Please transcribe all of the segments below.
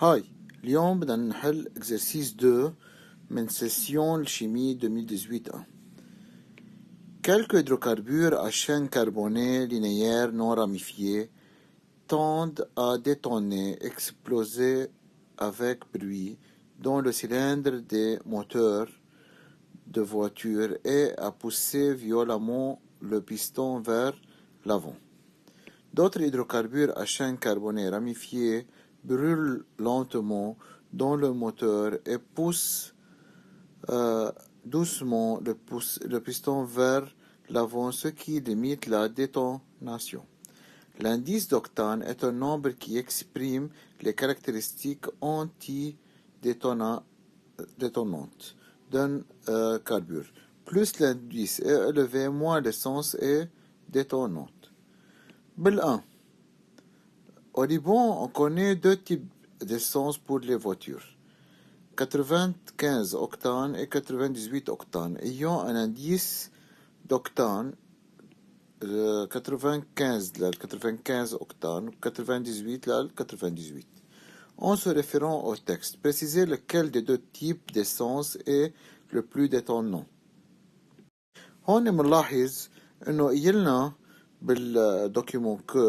هاي اليوم بدنا نحل exercice 2 من session chimie 2018. Quelques hydrocarbures à chaîne carbonée linéaire non ramifiée tendent à détonner, exploser avec bruit dans le cylindre des moteurs de voiture et à pousser violemment le piston vers l'avant. D'autres hydrocarbures à chaîne carbonée ramifiée brûlent lentement dans le moteur et poussent doucement le piston vers l'avant, ce qui limite la détonation. L'indice d'octane est un nombre qui exprime les caractéristiques antidétonantes d'un carbure. Plus l'indice est élevé, moins l'essence est détonante. Bel 1. Au Liban, on connaît deux types d'essence pour les voitures. 95 octanes et 98 octanes, ayant un indice d'octane 95 octanes, 98 98. En se référant au texte, précisez lequel des deux types d'essence est le plus détonnant. هون بنلاحظ انه قيلنا بالdocument que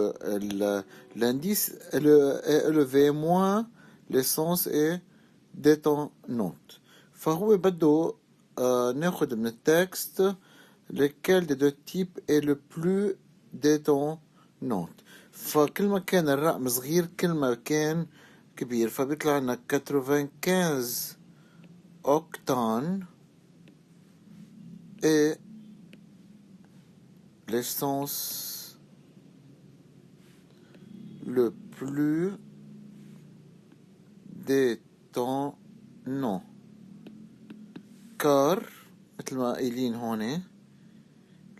l'indice est élevé, moins l'essence est détonnante. فهو بده ناخد من التكست lequel des deux types est le plus détonnante. فكل ما كان الرقم صغير كل ما كان كبير، فبيطلع لنا 95 octane et l'essence le plus détonnant. Car مثل ما قايلين هون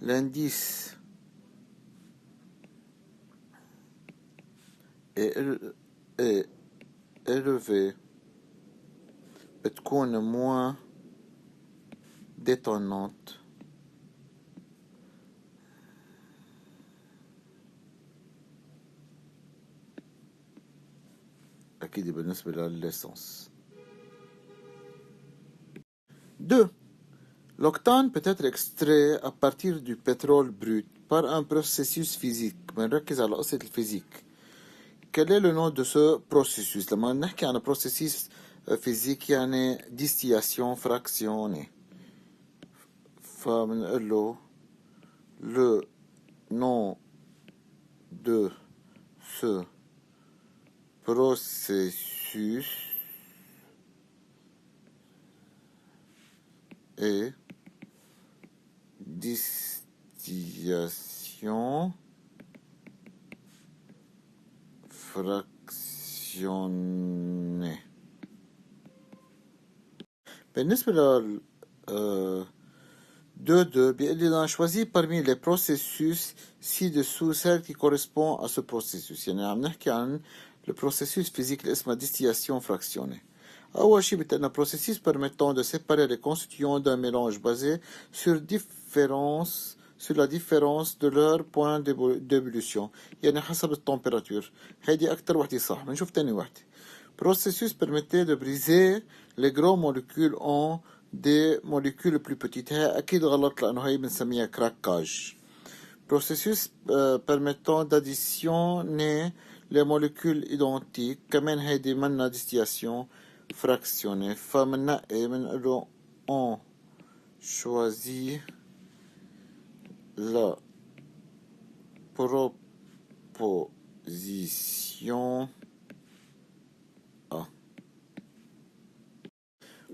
l'indice est élevé بتكون moins détonnante. أكيد بالنسبة للessence. 2. L'octane peut être extrait à partir du pétrole brut par un processus physique. بنركز على قصة الفيزيك. Quel est le nom de ce processus? لما نحكي عن processus physique يعني distillation fractionnée. فبنقول له le nom de ce processus est distillation fractionnée. بالنسبة لل 2 بيقول لنا choisis parmi les processus ci-dessous celle qui correspond à ce processus. يعني عم نحكي عن le processus physique اللي اسمه distillation fractionnée. أول شيء بتقلنا processus permettant de séparer les constituants d'un mélange basé sur la différence de leur point d'ébullition، يعني حسب التمبيراتور. هيدي أكتر وحدة صح. بنشوف تاني وحدة. Processus permettait de briser les gros molécules en des molécules plus petites. هي أكيد غلط لأنه هي بنسميها craquage. Processus permettant d'additionner les molécules identiques. كمان هيدي منا distillation fractionnée. فمنقي بنقوله on choisit la proposition A.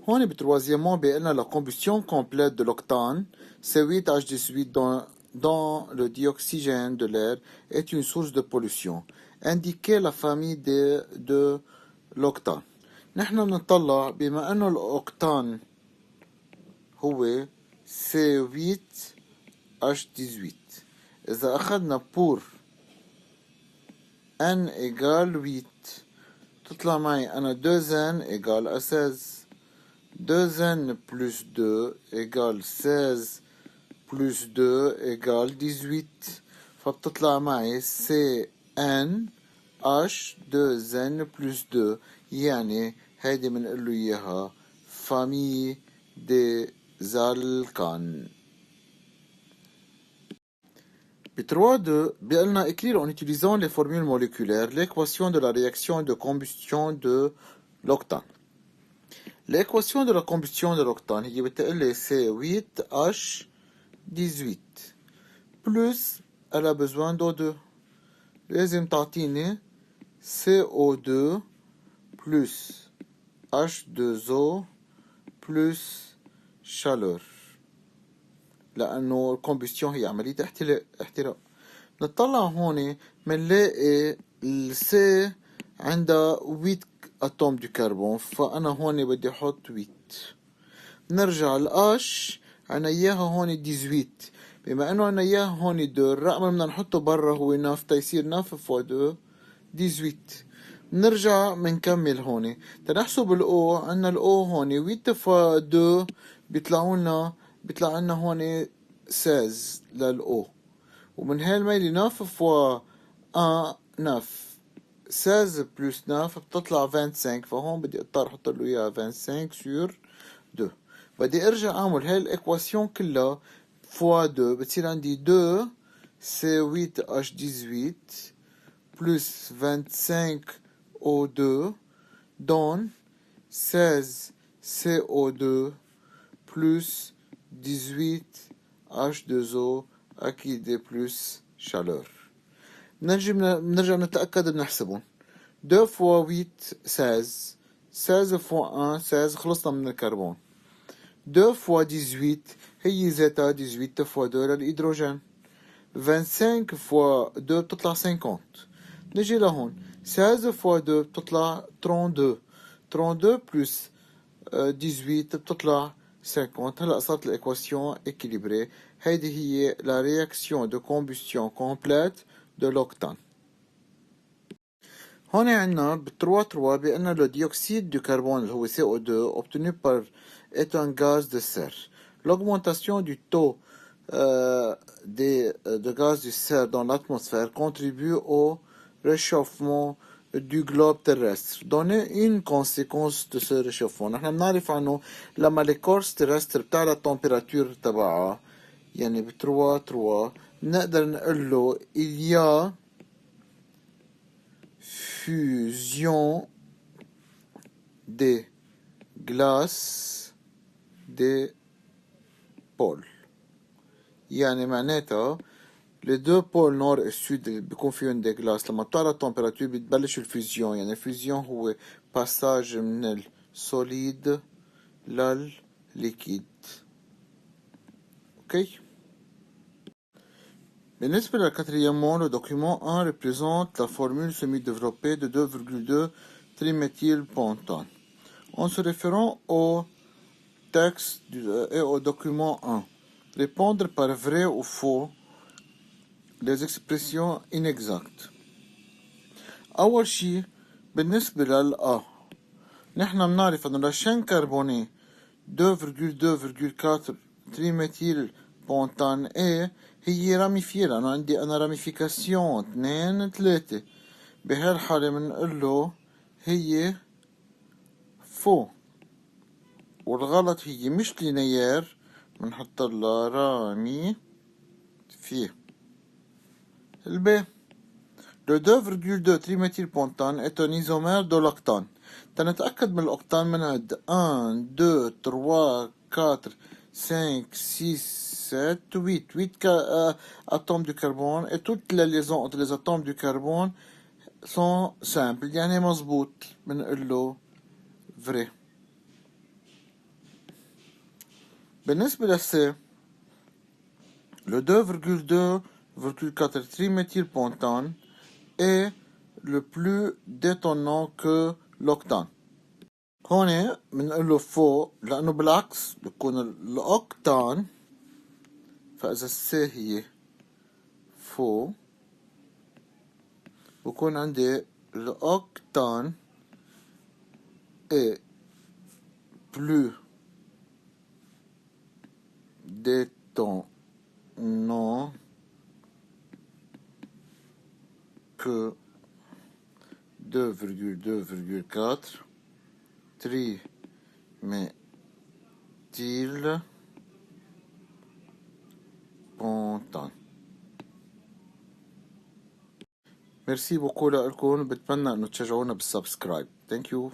هون بتروازيامون بيقلنا la combustion complète de l'octane C8H18 dans le dioxygène de l'air est une source de pollution. Indiquez la famille de l'octane. نحن بنطلع بما انه الاوكتان هو C8H18. اذا اخذنا pour n égale 8 تطلع معي انا 2n égale à 16. 2n plus 2 égale 16 plus 2 égale 18. فبتطلع معي Cn H2N plus 2 يعني هيدي بنقول له إياها famille des alcanes. P3.2 بيقلنا écrire en utilisant les formules moléculaires l'équation de la réaction de combustion de l'octane. L'équation de la combustion de l'octane هي بتقلي C8H18 plus elle a besoin d'O2. لازم تعطيني CO2 plus H2O plus chaleur لأنه الكومبستيون هي عملية احتراق. نطلع هون منلاقي C عندها 8 أتوم دو كربون فأنا هون بدي أحط 8. نرجع الH عنا إياها هون 18 بما أنه عنا إياها هون 2 الرقم اللي بدنا نحطه برا هو 9 تيصير 9 فوا 2 18. نرجع منكمل هون تنحسب الأو عنا الأو هون 8 فوا 2 بيطلع لنا هون 16 للأو ومن هالميلي 9 فوا 1 9 16 بلس 9 بتطلع 25 فهون بدي اضطر احط له اياها 25 سور 2. بدي ارجع اعمل هاي الايكواسيون كلها فوا 2 بتصير عندي 2 C8H18 plus 25 O2 donne 16 CO2 plus 18 H2O أكيد plus chaleur. نرجع نتأكد بنحسبهم 2 فوا 8 16 16 فوا 1 16 خلصنا من الكربون 2 فوا 18 هي ذاتها 18 فوا 2 للهيدروجين 25 فوا 2 بتطلع 50. نجي لهون 16 فوا 2 بتطلع 32 32 بلس 18 بتطلع 50. هلا صارت الايكواسيون équilibrée. هيدي هي la réaction de combustion complète de l'octane. هون عنا ب3 بأن le dioxyde du carbone اللي هو CO2 obtenu par est un gaz de serre. L'augmentation du taux de gaz de serre dans l'atmosphère contribue au réchauffement du globe terrestre. Donner une conséquence de ce réchauffement. نحن بنعرف عنه لما الكورس ترستر بتاع التمبيراتور تبعها يعني ب3 نقدر نقول له il y a fusion des glaces des pôles. يعني معناتها les deux pôles nord et sud بيكون فيهم des glaces لما بتعلى التمبيراتور بتبلش الفيزيون. يعني الفيزيون هو passage من السوليد للليكيد. اوكي. بالنسبة للquatrièmement, le document 1 représente la formule semi-développée de 2,2 triméthylpentane. En se référant au texte et au document 1, répondre par vrai ou faux les expressions inexactes. أول شي بالنسبة للأ نحن بنعرف أنه الشين كربوني 2,2,4 triméthylpentane هي راميفية لأنه عندي أنا راميفيكاسيون 2 3 بهالحالة بنقول له هي فو والغلط هي مش لينيير بنحط لها رامي فيه. الب Le 2,2 triméthylpentane est un isomère de l'octane. تنتأكد من الأوكتان من عد 1 2 3 4 5 6 7 8 atomes de carbone et toutes les liaisons entre les atomes de carbone sont simples. يعني مظبوط بنقول له vrai. بالنسبة للسي le 2,2,4 triméthylpentane est le plus détonnant que l'octane. هون بنقول له فوق لأنه بالعكس بيكون الأوكتان فإذا السي هي فوق بكون عندي الأوكتان est plus détonnant que 2,2,4 triméthylpentane. ميرسي بوكو لكم، بتمنى انه تشجعونا بالسبسكرايب. ثانك يو.